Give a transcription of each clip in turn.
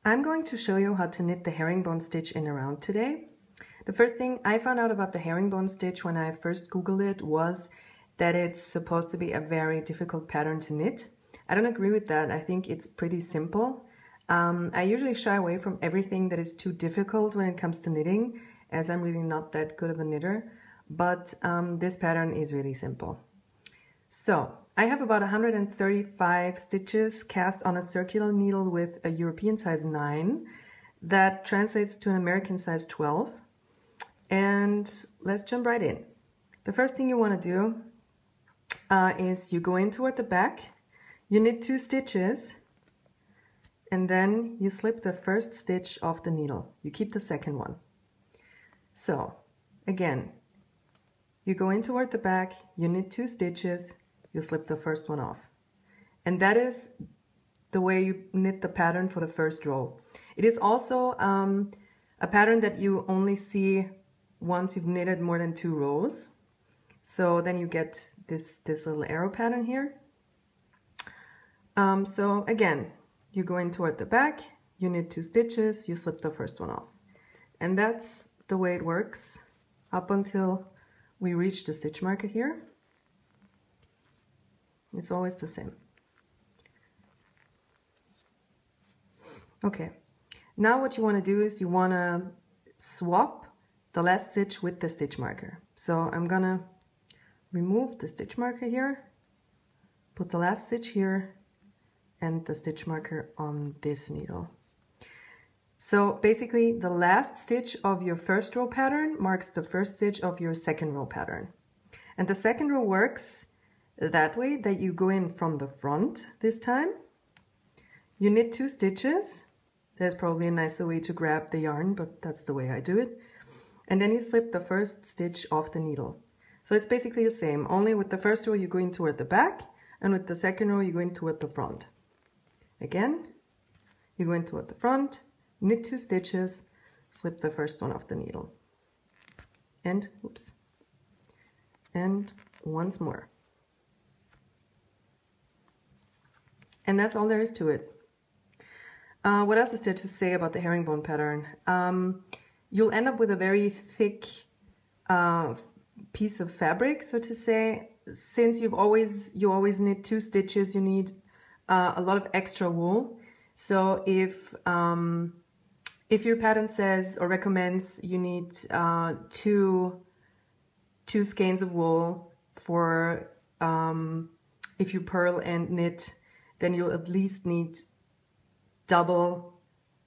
I'm going to show you how to knit the herringbone stitch in a round today. The first thing I found out about the herringbone stitch when I first Googled it was that it's supposed to be a very difficult pattern to knit. I don't agree with that. I think it's pretty simple. I usually shy away from everything that is too difficult when it comes to knitting, as I'm really not that good of a knitter, but this pattern is really simple. So I have about 135 stitches cast on a circular needle with a European size 9 that translates to an American size 12. And let's jump right in. The first thing you want to do is you go in toward the back, you knit 2 stitches, and then you slip the first stitch off the needle. You keep the second one. So again, you go in toward the back, you knit 2 stitches, you slip the first one off. And that is the way you knit the pattern for the first row. It is also a pattern that you only see once you've knitted more than 2 rows. So then you get this little arrow pattern here. So again, you go in toward the back, you knit 2 stitches, you slip the first one off. And that's the way it works up until we reach the stitch marker here. It's always the same. Okay, now what you want to do is you want to swap the last stitch with the stitch marker. So I'm gonna remove the stitch marker here, put the last stitch here, and the stitch marker on this needle. So basically the last stitch of your first row pattern marks the first stitch of your second row pattern. And the second row works that way, that you go in from the front this time. You knit 2 stitches. There's probably a nicer way to grab the yarn, but that's the way I do it. And then you slip the first stitch off the needle. So it's basically the same, only with the first row you go in toward the back, and with the second row you go in toward the front. Again, you go in toward the front, knit 2 stitches, slip the first one off the needle. And, oops, and once more. And that's all there is to it. What else is there to say about the herringbone pattern? You'll end up with a very thick piece of fabric, so to say. Since you always knit 2 stitches, you need a lot of extra wool. So if your pattern says or recommends you need 2 skeins of wool for if you purl and knit, then you'll at least need double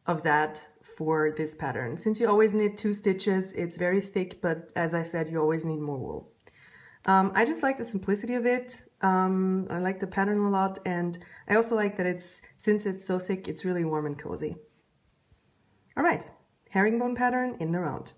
of that for this pattern. Since you always knit 2 stitches, it's very thick, but as I said, you always need more wool. I just like the simplicity of it. I like the pattern a lot, and I also like that since it's so thick, it's really warm and cozy. All right, herringbone pattern in the round.